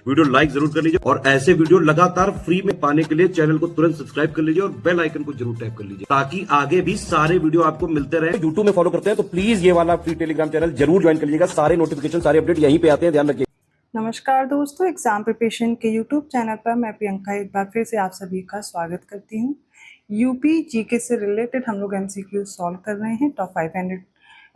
Video like जरूर कर लीजिए और ऐसे वीडियो लगातार फ्री में पाने के लिए चैनल को तुरंत सब्सक्राइब कर लीजिए और बेल आइकन को जरूर टैप कर लीजिए ताकि आगे भी सारे वीडियो आपको मिलते रहे। यूट्यूब में फॉलो करते हैं तो प्लीज ये वाला फ्री टेलीग्राम चैनल जरूर ज्वाइन कर लीजिएगा। सारे नोटिफिकेशन सारे अपडेट यहीं पे आते हैं, ध्यान रखिए। नमस्कार दोस्तों, एग्जाम प्रिपरेशन के यूट्यूब चैनल पर मैं प्रियंका एक बार फिर से आप सभी का स्वागत करती हूँ। यूपी जीके से रिलेटेड हम लोग एमसीक्यू सॉल्व कर रहे हैं। टॉप 500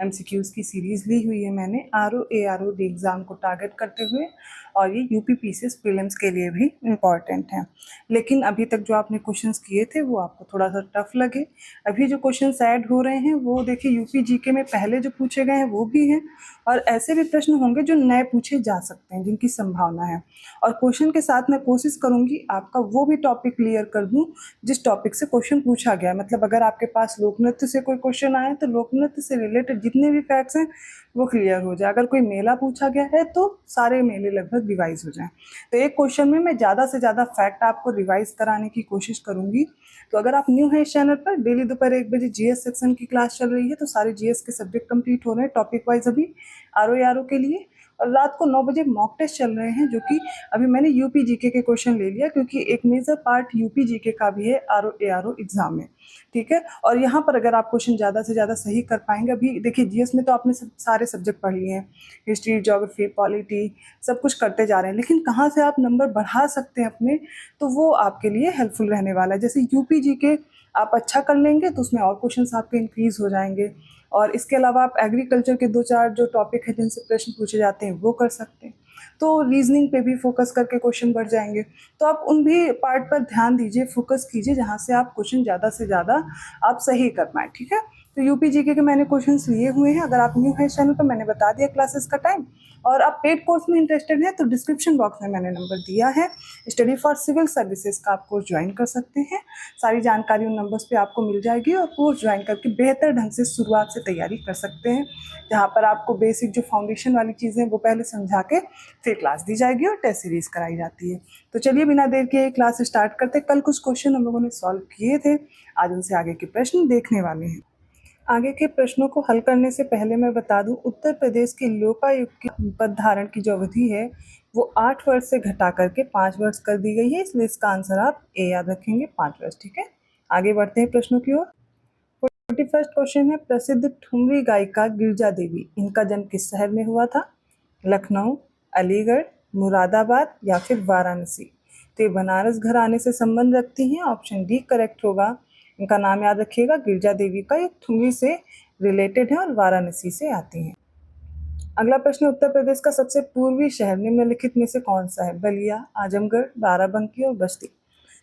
एमसीक्यूज़ की सीरीज़ ली हुई है मैंने ARO एग्ज़ाम को टारगेट करते हुए, और ये यूपी पीसीएस प्रीलिम्स के लिए भी इम्पॉर्टेंट है। लेकिन अभी तक जो आपने क्वेश्चंस किए थे वो आपको थोड़ा सा टफ लगे। अभी जो क्वेश्चंस ऐड हो रहे हैं वो देखिए यूपी जीके में पहले जो पूछे गए हैं वो भी हैं, और ऐसे भी प्रश्न होंगे जो नए पूछे जा सकते हैं, जिनकी संभावना है। और क्वेश्चन के साथ मैं कोशिश करूंगी आपका वो भी टॉपिक क्लियर कर दूं जिस टॉपिक से क्वेश्चन पूछा गया। मतलब अगर आपके पास लोक नृत्य से कोई क्वेश्चन आए तो लोक नृत्य से रिलेटेड जितने भी फैक्ट्स हैं वो क्लियर हो जाए। अगर कोई मेला पूछा गया है तो सारे मेले लगभग रिवाइज हो जाएं। तो एक क्वेश्चन में मैं ज़्यादा से ज़्यादा फैक्ट आपको रिवाइज कराने की कोशिश करूंगी। तो अगर आप न्यू हैं इस चैनल पर, डेली दोपहर 1 बजे जीएस सेक्शन की क्लास चल रही है, तो सारे जीएस के सब्जेक्ट कंप्लीट हो रहे हैं टॉपिक वाइज अभी आरओ के लिए। और रात को 9 बजे मॉक टेस्ट चल रहे हैं, जो कि अभी मैंने यूपी जीके के क्वेश्चन ले लिया क्योंकि एक मेजर पार्ट यूपी जीके का भी है आरओ एग्जाम में। ठीक है, और यहाँ पर अगर आप क्वेश्चन ज़्यादा से ज़्यादा सही कर पाएंगे, अभी देखिए जीएस में तो आपने सारे सब्जेक्ट पढ़ लिए हैं, हिस्ट्री, ज्योग्राफी, पॉलिटी, सब कुछ करते जा रहे हैं, लेकिन कहाँ से आप नंबर बढ़ा सकते हैं अपने, तो वो आपके लिए हेल्पफुल रहने वाला है। जैसे यूपी जीके आप अच्छा कर लेंगे तो उसमें और क्वेश्चन आपके इंक्रीज हो जाएंगे, और इसके अलावा आप एग्रीकल्चर के 2-4 जो टॉपिक है जिनसे प्रश्न पूछे जाते हैं वो कर सकते हैं। तो रीजनिंग पे भी फोकस करके क्वेश्चन बढ़ जाएंगे। तो आप उन भी पार्ट पर ध्यान दीजिए, फोकस कीजिए जहाँ से आप क्वेश्चन ज़्यादा से ज़्यादा आप सही कर पाएँ। ठीक है, तो यूपी जीके के मैंने क्वेश्चंस लिए हुए हैं। अगर आप न्यू है चैनल पर, मैंने बता दिया क्लासेस का टाइम, और आप पेड कोर्स में इंटरेस्टेड हैं तो डिस्क्रिप्शन बॉक्स में मैंने नंबर दिया है। स्टडी फॉर सिविल सर्विसेज का आप कोर्स ज्वाइन कर सकते हैं। सारी जानकारी उन नंबर्स पे आपको मिल जाएगी, और कोर्स ज्वाइन करके बेहतर ढंग से शुरुआत से तैयारी कर सकते हैं, जहाँ पर आपको बेसिक जो फाउंडेशन वाली चीज़ें वो पहले समझा के फिर क्लास दी जाएगी और टेस्ट सीरीज कराई जाती है। तो चलिए बिना देर के क्लास स्टार्ट करते। कल कुछ क्वेश्चन हम लोगों ने सॉल्व किए थे, आज उनसे आगे के प्रश्न देखने वाले हैं। आगे के प्रश्नों को हल करने से पहले मैं बता दूं, उत्तर प्रदेश के लोकायुक्त की पद धारण की जो अवधि है वो 8 वर्ष से घटा करके 5 वर्ष कर दी गई है, इसलिए इसका आंसर आप ए याद रखेंगे, 5 वर्ष। ठीक है, आगे बढ़ते हैं प्रश्नों की ओर। 41st क्वेश्चन है, प्रसिद्ध ठुमरी गायिका गिरजा देवी, इनका जन्म किस शहर में हुआ था? लखनऊ, अलीगढ़, मुरादाबाद या फिर वाराणसी? तो ये बनारस घराने से संबंध रखती हैं, ऑप्शन डी करेक्ट होगा। इनका नाम याद रखिएगा, गिरजा देवी का, ये ठुमरी से रिलेटेड है और वाराणसी से आती हैं। अगला प्रश्न, उत्तर प्रदेश का सबसे पूर्वी शहर निम्नलिखित में से कौन सा है? बलिया, आजमगढ़, बाराबंकी और बस्ती?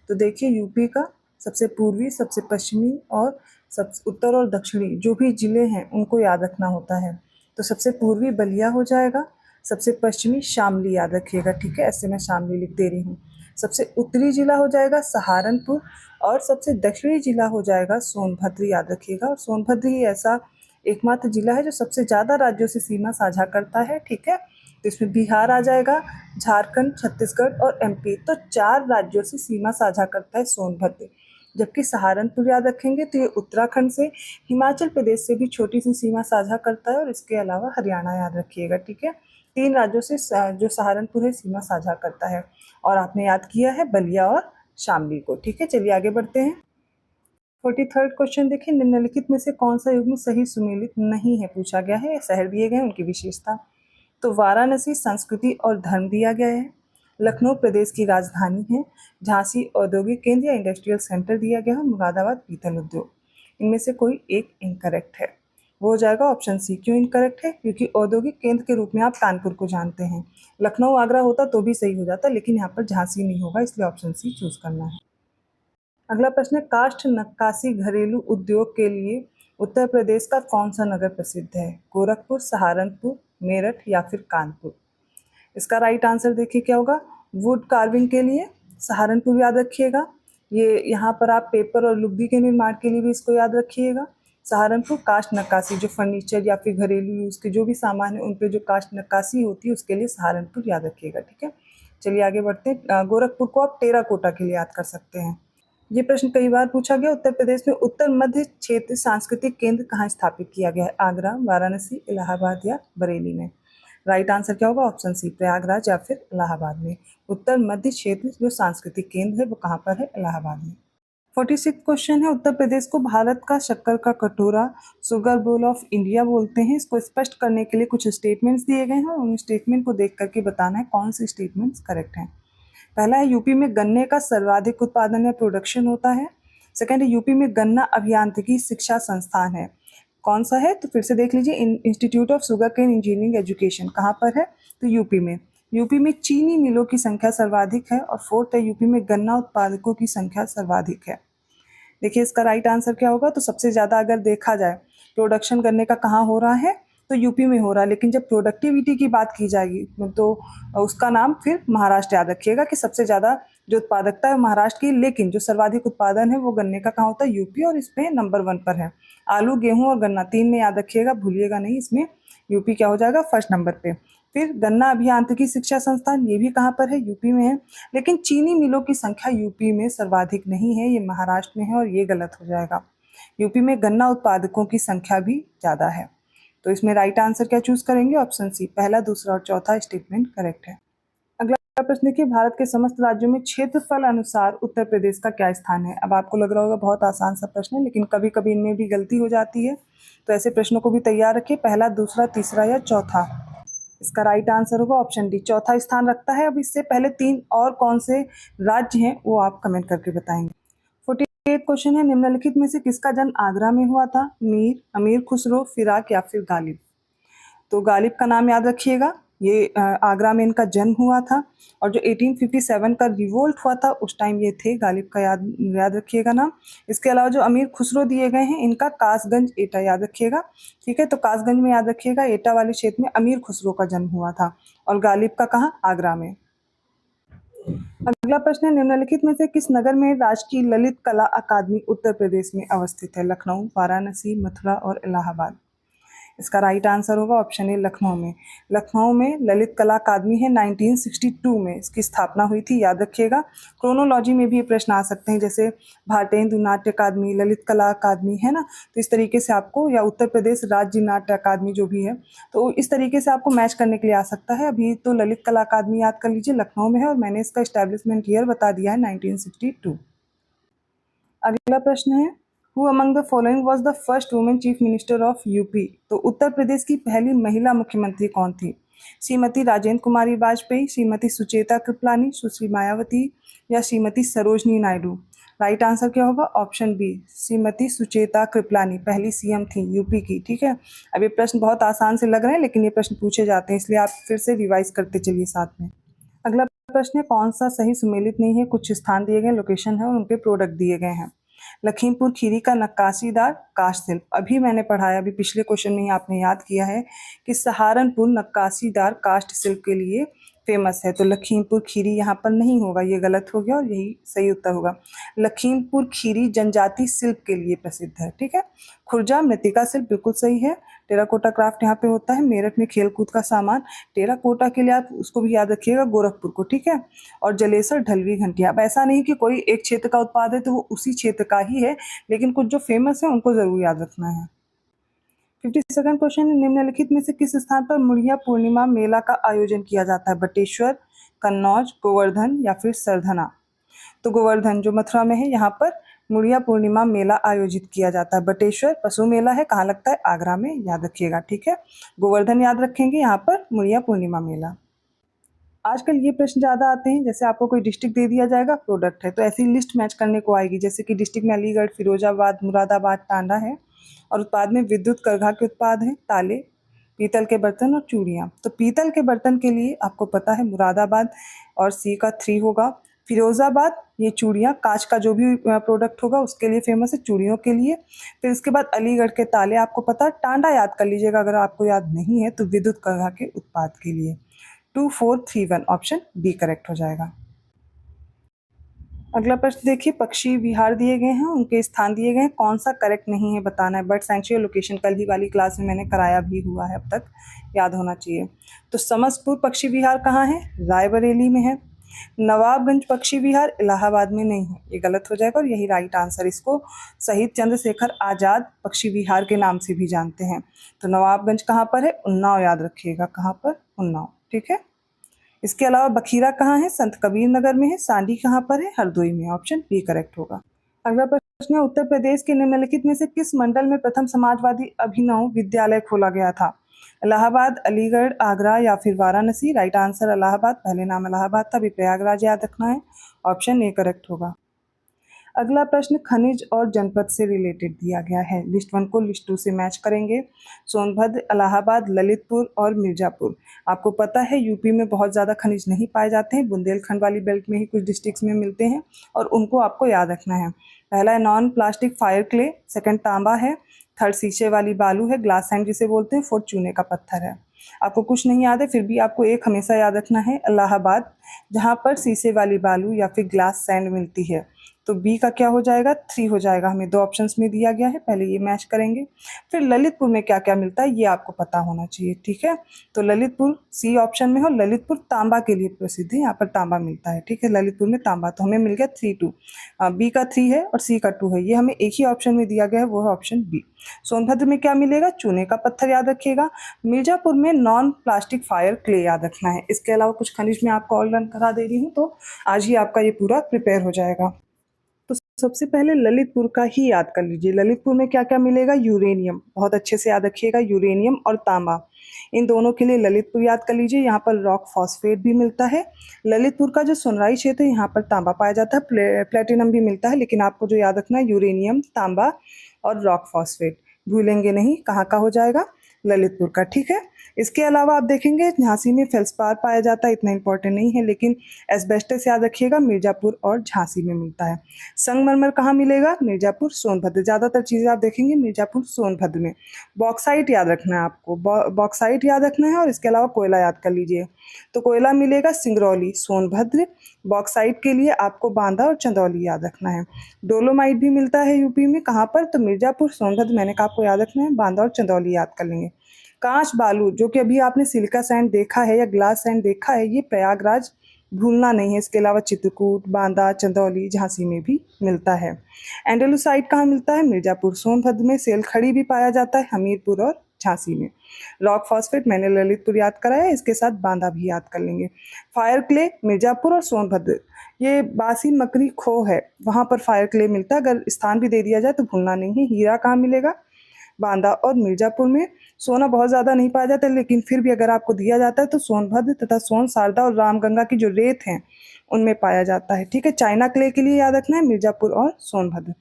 तो देखिए यूपी का सबसे पूर्वी, सबसे पश्चिमी और सबसे उत्तर और दक्षिणी जो भी जिले हैं उनको याद रखना होता है। तो सबसे पूर्वी बलिया हो जाएगा, सबसे पश्चिमी शामली याद रखिएगा। ठीक है, ऐसे मैं शामली लिख दे रही हूँ। सबसे उत्तरी जिला हो जाएगा सहारनपुर, और सबसे दक्षिणी जिला हो जाएगा सोनभद्र याद रखिएगा। और सोनभद्र ही ऐसा एकमात्र जिला है जो सबसे ज़्यादा राज्यों से सीमा साझा करता है। ठीक है, तो इसमें बिहार आ जाएगा, झारखंड, छत्तीसगढ़ और एमपी, तो 4 राज्यों से सीमा साझा करता है सोनभद्र। जबकि सहारनपुर याद रखेंगे तो ये उत्तराखंड से, हिमाचल प्रदेश से भी छोटी सी सीमा साझा करता है, और इसके अलावा हरियाणा याद रखिएगा। ठीक है, 3 राज्यों से जो सहारनपुर है सीमा साझा करता है, और आपने याद किया है बलिया और शामली को। ठीक है, चलिए आगे बढ़ते हैं। 43rd क्वेश्चन देखिए, निम्नलिखित में से कौन सा युग्म सही सुमेलित नहीं है पूछा गया है। शहर दिए गए हैं, उनकी विशेषता। तो वाराणसी संस्कृति और धर्म दिया गया है, लखनऊ प्रदेश की राजधानी है, झांसी औद्योगिक केंद्र या इंडस्ट्रियल सेंटर दिया गया है, मुरादाबाद पीतल उद्योग। इनमें से कोई एक इनकरेक्ट है, वो हो जाएगा ऑप्शन सी। क्यों इनकरेक्ट है? क्योंकि औद्योगिक केंद्र के रूप में आप कानपुर को जानते हैं। लखनऊ आगरा होता तो भी सही हो जाता, लेकिन यहाँ पर झांसी नहीं होगा, इसलिए ऑप्शन सी चूज करना है। अगला प्रश्न है, काष्ठ नक्काशी घरेलू उद्योग के लिए उत्तर प्रदेश का कौन सा नगर प्रसिद्ध है? गोरखपुर, सहारनपुर, मेरठ या फिर कानपुर? इसका राइट आंसर देखिए क्या होगा। वुड कार्विंग के लिए सहारनपुर याद रखिएगा। ये यहाँ पर आप पेपर और लुगदी के निर्माण के लिए भी इसको याद रखिएगा। सहारनपुर काष्ठ नक्काशी, जो फर्नीचर या फिर घरेलू यूज़ के जो भी सामान है उन पर जो काष्ठ नक्काशी होती है उसके लिए सहारनपुर याद रखिएगा। ठीक है, चलिए आगे बढ़ते हैं। गोरखपुर को आप टेराकोटा के लिए याद कर सकते हैं। ये प्रश्न कई बार पूछा गया, उत्तर प्रदेश में उत्तर मध्य क्षेत्र सांस्कृतिक केंद्र कहाँ स्थापित किया गया है? आगरा, वाराणसी, इलाहाबाद या बरेली में? राइट आंसर क्या होगा? ऑप्शन सी, प्रयागराज या फिर इलाहाबाद में। उत्तर मध्य क्षेत्र जो सांस्कृतिक केंद्र है वो कहाँ पर है? इलाहाबाद में। 46 क्वेश्चन है, उत्तर प्रदेश को भारत का शक्कर का कटोरा, शुगर बोल ऑफ इंडिया बोलते हैं। इसको स्पष्ट करने के लिए कुछ स्टेटमेंट्स दिए गए हैं और उन स्टेटमेंट को देख करके बताना है कौन से स्टेटमेंट्स करेक्ट हैं। पहला है, यूपी में गन्ने का सर्वाधिक उत्पादन या प्रोडक्शन होता है। सेकंड है, यूपी में गन्ना अभियांत्रिकी शिक्षा संस्थान है। कौन सा है? तो फिर से देख लीजिए, institute of sugarcane engineering education कहाँ पर है? तो यूपी में। यूपी में चीनी मिलों की संख्या सर्वाधिक है। और फोर्थ है, यूपी में गन्ना उत्पादकों की संख्या सर्वाधिक है। देखिए इसका राइट आंसर क्या होगा? तो सबसे ज़्यादा अगर देखा जाए प्रोडक्शन गन्ने का कहाँ हो रहा है? तो यूपी में हो रहा है। लेकिन जब प्रोडक्टिविटी की बात की जाएगी तो उसका नाम फिर महाराष्ट्र याद रखिएगा कि सबसे ज़्यादा जो उत्पादकता है महाराष्ट्र की, लेकिन जो सर्वाधिक उत्पादन है वो गन्ने का कहाँ होता है? यूपी, और इसमें नंबर 1 पर है। आलू, गेहूँ और गन्ना 3 में याद रखिएगा, भूलिएगा नहीं, इसमें यूपी क्या हो जाएगा? फर्स्ट नंबर पे। फिर गन्ना अभियांत्रिकी शिक्षा संस्थान, ये भी कहाँ पर है? यूपी में है। लेकिन चीनी मिलों की संख्या यूपी में सर्वाधिक नहीं है, ये महाराष्ट्र में है, और ये गलत हो जाएगा। यूपी में गन्ना उत्पादकों की संख्या भी ज़्यादा है। तो इसमें राइट आंसर क्या चूज करेंगे? ऑप्शन सी, पहला, दूसरा और चौथा स्टेटमेंट करेक्ट है। अगला प्रश्न देखिए, भारत के समस्त राज्यों में क्षेत्रफल अनुसार उत्तर प्रदेश का क्या स्थान है? अब आपको लग रहा होगा बहुत आसान सा प्रश्न है, लेकिन कभी कभी इनमें भी गलती हो जाती है, तो ऐसे प्रश्नों को भी तैयार रखिए, पहला, दूसरा, तीसरा या चौथा। इसका राइट आंसर होगा ऑप्शन डी, चौथा स्थान रखता है। अब इससे पहले 3 और कौन से राज्य हैं वो आप कमेंट करके बताएंगे। 48 क्वेश्चन है, निम्नलिखित में से किसका जन्म आगरा में हुआ था? मीर, अमीर खुसरो, फिराक या फिर गालिब? तो गालिब का नाम याद रखिएगा, ये आगरा में इनका जन्म हुआ था। और जो 1857 का रिवोल्ट हुआ था उस टाइम ये थे। गालिब का याद रखिएगा नाम। इसके अलावा जो अमीर खुसरो दिए गए हैं, इनका कासगंज एटा याद रखिएगा, ठीक है। तो कासगंज में याद रखिएगा, एटा वाले क्षेत्र में अमीर खुसरो का जन्म हुआ था। और गालिब का कहाँ? आगरा में। अगला प्रश्न है, निम्नलिखित में से किस नगर में राष्ट्रीय ललित कला अकादमी उत्तर प्रदेश में अवस्थित है? लखनऊ, वाराणसी, मथुरा और इलाहाबाद? इसका राइट आंसर होगा ऑप्शन ए, लखनऊ में। लखनऊ में ललित कला अकादमी है, 1962 में इसकी स्थापना हुई थी, याद रखिएगा। क्रोनोलॉजी में भी ये प्रश्न आ सकते हैं, जैसे भारतेंदु नाट्य अकादमी, ललित कला अकादमी, है ना। तो इस तरीके से आपको, या उत्तर प्रदेश राज्य नाट्य अकादमी जो भी है, तो इस तरीके से आपको मैच करने के लिए आ सकता है। अभी तो ललित कला अकादमी याद कर लीजिए, लखनऊ में है, और मैंने इसका इस्टेब्लिशमेंट ईयर बता दिया है, 1962। अगला प्रश्न है, Who among the following was the first woman chief minister of UP? तो उत्तर प्रदेश की पहली महिला मुख्यमंत्री कौन थी? श्रीमती राजेंद्र कुमारी वाजपेयी, श्रीमती सुचेता कृपलानी, सुश्री मायावती या श्रीमती सरोजनी नायडू? राइट आंसर क्या होगा? ऑप्शन बी, श्रीमती सुचेता कृपलानी पहली सीएम थी यूपी की, ठीक है। अब ये प्रश्न बहुत आसान से लग रहे हैं, लेकिन ये प्रश्न पूछे जाते हैं, इसलिए आप फिर से रिवाइज करते चलिए साथ में। अगला प्रश्न है, कौन सा सही सुमेलित नहीं है? कुछ स्थान दिए गए, लोकेशन है और उनके प्रोडक्ट दिए गए हैं। लखीमपुर खीरी का नक्काशीदार काष्ठ शिल्प, अभी मैंने पढ़ाया, अभी पिछले क्वेश्चन में ही आपने याद किया है कि सहारनपुर नक्काशीदार काष्ठ शिल्प के लिए फेमस है। तो लखीमपुर खीरी यहाँ पर नहीं होगा, ये गलत हो गया और यही सही उत्तर होगा। लखीमपुर खीरी जनजाति शिल्प के लिए प्रसिद्ध है, ठीक है। खुर्जा मृतिका शिल्प बिल्कुल सही है। टेराकोटा क्राफ्ट यहाँ पे होता है। मेरठ में खेलकूद का सामान, टेराकोटा के लिए आप उसको भी याद रखिएगा, गोरखपुर को, ठीक है। और जलेसर ढलवी घंटिया। अब ऐसा नहीं कि कोई एक क्षेत्र का उत्पाद है तो वो उसी क्षेत्र का ही है, लेकिन कुछ जो फेमस है उनको जरूर याद रखना है। 52nd क्वेश्चन, निम्नलिखित में से किस स्थान पर मुड़िया पूर्णिमा मेला का आयोजन किया जाता है? बटेश्वर, कन्नौज, गोवर्धन या फिर सरधना? तो गोवर्धन जो मथुरा में है, यहाँ पर मुड़िया पूर्णिमा मेला आयोजित किया जाता है। बटेश्वर पशु मेला है, कहाँ लगता है? आगरा में, याद रखिएगा, ठीक है। गोवर्धन याद रखेंगे, यहाँ पर मुड़िया पूर्णिमा मेला। आजकल ये प्रश्न ज़्यादा आते हैं, जैसे आपको कोई डिस्ट्रिक्ट दे दिया जाएगा, प्रोडक्ट है, तो ऐसी लिस्ट मैच करने को आएगी, जैसे कि डिस्ट्रिक्ट में अलीगढ़, फिरोजाबाद, मुरादाबाद, टांडा है। और उत्पाद में विद्युत करघा के उत्पाद हैं, ताले, पीतल के बर्तन और चूड़ियाँ। तो पीतल के बर्तन के लिए आपको पता है मुरादाबाद, और सी का 3 होगा। फिरोजाबाद, ये चूड़ियाँ, कांच का जो भी प्रोडक्ट होगा उसके लिए फेमस है, चूड़ियों के लिए। फिर इसके बाद अलीगढ़ के ताले आपको पता है। टांडा याद कर लीजिएगा अगर आपको याद नहीं है, तो विद्युत करघा के उत्पाद के लिए। 2, 4, 3, 1 ऑप्शन बी करेक्ट हो जाएगा। अगला प्रश्न देखिए, पक्षी विहार दिए गए हैं, उनके स्थान दिए गए हैं, कौन सा करेक्ट नहीं है बताना है। बर्ड सैंक्चुरी लोकेशन कल ही वाली क्लास में मैंने कराया भी हुआ है, अब तक याद होना चाहिए। तो समस्तपुर पक्षी विहार कहाँ है? रायबरेली में है। नवाबगंज पक्षी विहार इलाहाबाद में नहीं है, ये गलत हो जाएगा और यही राइट आंसर। इसको शहीद चंद्रशेखर आज़ाद पक्षी विहार के नाम से भी जानते हैं। तो नवाबगंज कहाँ पर है? उन्नाव, याद रखिएगा, कहाँ पर? उन्नाव, ठीक है। इसके अलावा बखीरा कहाँ है? संत कबीर नगर में है। सांडी कहाँ पर है? हरदोई में। ऑप्शन बी करेक्ट होगा। अगला प्रश्न है, उत्तर प्रदेश के निम्नलिखित में से किस मंडल में प्रथम समाजवादी अभिनव विद्यालय खोला गया था? इलाहाबाद, अलीगढ़, आगरा या फिर वाराणसी? राइट आंसर इलाहाबाद, पहले नाम इलाहाबाद था, अभी प्रयागराज याद रखना है। ऑप्शन ए करेक्ट होगा। अगला प्रश्न खनिज और जनपद से रिलेटेड दिया गया है। लिस्ट 1 को लिस्ट 2 से मैच करेंगे। सोनभद्र, इलाहाबाद, ललितपुर और मिर्जापुर। आपको पता है यूपी में बहुत ज़्यादा खनिज नहीं पाए जाते हैं, बुंदेलखंड वाली बेल्ट में ही कुछ डिस्ट्रिक्ट्स में मिलते हैं और उनको आपको याद रखना है। पहला है non plastic fire clay, second तांबा है, थर्ड शीशे वाली बालू है, ग्लास सैंड जिसे बोलते हैं, फोर्थ चूने का पत्थर है। आपको कुछ नहीं याद है फिर भी आपको एक हमेशा याद रखना है, इलाहाबाद, जहाँ पर शीशे वाली बालू या फिर ग्लास सैंड मिलती है। तो बी का क्या हो जाएगा? 3 हो जाएगा। हमें 2 ऑप्शंस में दिया गया है, पहले ये मैच करेंगे। फिर ललितपुर में क्या क्या मिलता है ये आपको पता होना चाहिए, ठीक है। तो ललितपुर सी ऑप्शन में हो। ललितपुर तांबा के लिए प्रसिद्ध है, यहाँ पर तांबा मिलता है, ठीक है। ललितपुर में तांबा, तो हमें मिल गया 3-2। बी का 3 है और सी का 2 है, ये हमें एक ही ऑप्शन में दिया गया है, वो है ऑप्शन बी। सोनभद्र में क्या मिलेगा? चूने का पत्थर, याद रखिएगा। मिर्जापुर में नॉन प्लास्टिक फायर क्ले, याद रखना है। इसके अलावा कुछ खनिज में आपको ऑल रन करा दे रही हूँ, तो आज ही आपका ये पूरा प्रिपेयर हो जाएगा। तो सबसे पहले ललितपुर का ही याद कर लीजिए। ललितपुर में क्या क्या मिलेगा? यूरेनियम, बहुत अच्छे से याद रखिएगा, यूरेनियम और तांबा, इन दोनों के लिए ललितपुर याद कर लीजिए। यहाँ पर रॉक फॉस्फेट भी मिलता है। ललितपुर का जो सुनराई क्षेत्र है यहाँ पर तांबा पाया जाता है, प्लेटिनम भी मिलता है, लेकिन आपको जो याद रखना है यूरेनियम, तांबा और रॉक फॉस्फेट, भूलेंगे नहीं। कहाँ का हो जाएगा? ललितपुर का, ठीक है। इसके अलावा आप देखेंगे झांसी में फेल्सपार पाया जाता है, इतना इंपॉर्टेंट नहीं है, लेकिन एस्बेस्टस याद रखिएगा, मिर्जापुर और झांसी में मिलता है। संगमरमर कहाँ मिलेगा? मिर्जापुर, सोनभद्र, ज़्यादातर चीज़ें आप देखेंगे मिर्जापुर, सोनभद्र में। बॉक्साइट याद रखना है आपको, बॉक्साइट याद रखना है, और इसके अलावा कोयला याद कर लीजिए। तो कोयला मिलेगा सिंगरौली, सोनभद्र। बॉक्साइट के लिए आपको बांदा और चंदौली याद रखना है। डोलोमाइट भी मिलता है यूपी में, कहाँ पर? तो मिर्जापुर, सोनभद्र, मैंने कहा आपको याद रखना है, बांदा और चंदौली याद कर लेंगे। कांच बालू, जो कि अभी आपने सिलिका सैंड देखा है या ग्लास सैंड देखा है, ये प्रयागराज भूलना नहीं है। इसके अलावा चित्रकूट, बांदा, चंदौली, झांसी में भी मिलता है। एंडेलुसाइट कहाँ मिलता है? मिर्जापुर, सोनभद्र में। सेलखड़ी भी पाया जाता है हमीरपुर और झांसी में। रॉक फॉस्फेट मैंने ललितपुर याद कराया है, इसके साथ बांदा भी याद कर लेंगे। फायर क्ले मिर्जापुर और सोनभद्र। ये बासी मकरी खो है, वहाँ पर फायर क्ले मिलता है, अगर स्थान भी दे दिया जाए तो भूलना नहीं है। हीरा कहाँ मिलेगा? बांदा और मिर्जापुर में। सोना बहुत ज़्यादा नहीं पाया जाता, लेकिन फिर भी अगर आपको दिया जाता है तो सोनभद्र तथा सोन शारदा और रामगंगा की जो रेत हैं उनमें पाया जाता है, ठीक है। चाइना क्ले के लिए याद रखना है मिर्जापुर और सोनभद्र।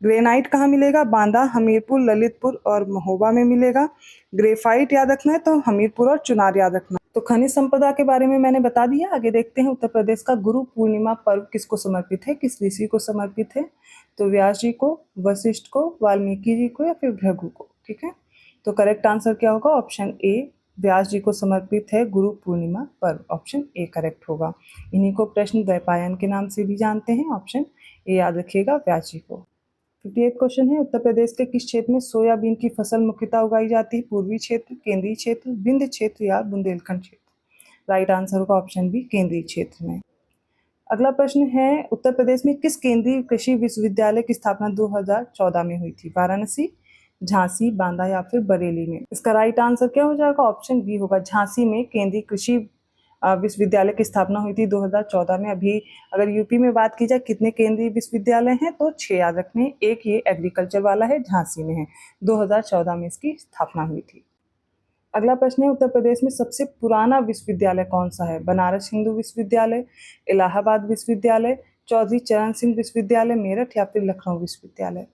ग्रेनाइट कहाँ मिलेगा? बांदा, हमीरपुर, ललितपुर और महोबा में मिलेगा। ग्रेफाइट याद रखना है तो हमीरपुर और चुनार याद रखना। तो खनिज संपदा के बारे में मैंने बता दिया। आगे देखते हैं उत्तर प्रदेश का गुरु पूर्णिमा पर्व किसको समर्पित है, किस ऋषि को समर्पित है? तो व्यास जी को, वशिष्ठ को, वाल्मीकि जी को या फिर भृगु को, ठीक है। तो करेक्ट आंसर क्या होगा? ऑप्शन ए, व्यास जी को समर्पित है गुरु पूर्णिमा पर्व, ऑप्शन ए करेक्ट होगा। इन्हीं को प्रश्न द्वैपायन के नाम से भी जानते हैं, ऑप्शन ए याद रखिएगा, व्यास जी को। 58 क्वेश्चन है, उत्तर प्रदेश के किस क्षेत्र में सोयाबीन की फसल मुख्यतः उगाई जाती है? पूर्वी क्षेत्र, केंद्रीय क्षेत्र, विंध्य क्षेत्र या बुंदेलखंड क्षेत्र? राइट आंसर होगा ऑप्शन बी, केंद्रीय क्षेत्र में। अगला प्रश्न है, उत्तर प्रदेश में किस केंद्रीय कृषि विश्वविद्यालय की स्थापना 2014 में हुई थी? वाराणसी, झांसी, बांदा या फिर बरेली में? इसका राइट आंसर क्या हो जाएगा? ऑप्शन बी होगा, झांसी में केंद्रीय कृषि विश्वविद्यालय की स्थापना हुई थी 2014 में। अभी अगर यूपी में बात की जाए कितने केंद्रीय विश्वविद्यालय हैं, तो 6 याद रखने हैं। एक ये एग्रीकल्चर वाला है, झांसी में है, 2014 में इसकी स्थापना हुई थी। अगला प्रश्न है, उत्तर प्रदेश में सबसे पुराना विश्वविद्यालय कौन सा है? बनारस हिंदू विश्वविद्यालय, इलाहाबाद विश्वविद्यालय, चौधरी चरण सिंह विश्वविद्यालय मेरठ या फिर लखनऊ विश्वविद्यालय?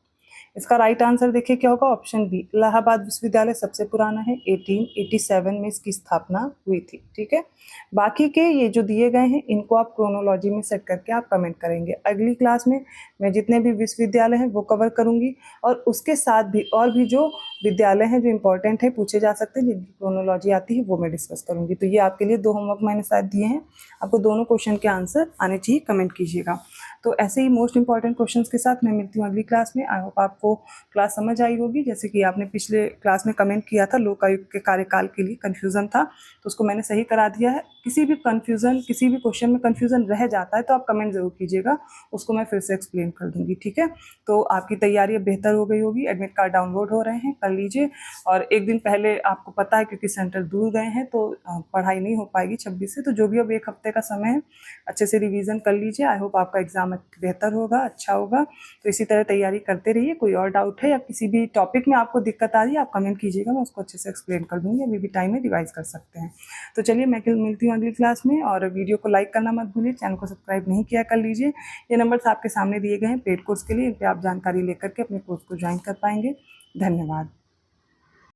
इसका राइट आंसर देखिए क्या होगा? ऑप्शन बी, इलाहाबाद विश्वविद्यालय सबसे पुराना है, 1887 में इसकी स्थापना हुई थी, ठीक है। बाकी के ये जो दिए गए हैं इनको आप क्रोनोलॉजी में सेट करके आप कमेंट करेंगे। अगली क्लास में मैं जितने भी विश्वविद्यालय हैं वो कवर करूंगी, और उसके साथ भी और भी जो विद्यालय हैं जो इंपॉर्टेंट है, पूछे जा सकते हैं, जिनकी क्रोनोलॉजी आती है वो मैं डिस्कस करूँगी। तो ये आपके लिए 2 होमवर्क मैंने साथ दिए हैं, आपको दोनों क्वेश्चन के आंसर आने चाहिए, कमेंट कीजिएगा। तो ऐसे ही मोस्ट इंपॉर्टेंट क्वेश्चंस के साथ मैं मिलती हूँ अगली क्लास में। आई होप आपको क्लास समझ आई होगी। जैसे कि आपने पिछले क्लास में कमेंट किया था लोकायुक्त के कार्यकाल के लिए कन्फ्यूज़न था, तो उसको मैंने सही करा दिया है। किसी भी क्वेश्चन में कन्फ्यूज़न रह जाता है तो आप कमेंट ज़रूर कीजिएगा, उसको मैं फिर से एक्सप्लेन कर दूँगी, ठीक है। तो आपकी तैयारी अब बेहतर हो गई होगी। एडमिट कार्ड डाउनलोड हो रहे हैं, कर लीजिए। और एक दिन पहले आपको पता है क्योंकि सेंटर दूर गए हैं तो पढ़ाई नहीं हो पाएगी 26 से, तो जो भी अब 1 हफ्ते का समय है अच्छे से रिवीजन कर लीजिए। आई होप आपका एग्जाम बेहतर होगा, अच्छा होगा। तो इसी तरह तैयारी करते रहिए। कोई और डाउट है या किसी भी टॉपिक में आपको दिक्कत आ रही है आप कमेंट कीजिएगा, मैं उसको अच्छे से एक्सप्लेन कर दूँगी। अभी भी टाइम है, रिवाइज कर सकते हैं। तो चलिए मैं मिलती हूँ अगली क्लास में। और वीडियो को लाइक करना मत भूलिए, चैनल को सब्सक्राइब नहीं किया कर लीजिए। ये नंबर्स आपके सामने दिए गए हैं पेड कोर्स के लिए, इन पर आप जानकारी लेकर के अपने कोर्स को ज्वाइन कर पाएंगे। धन्यवाद।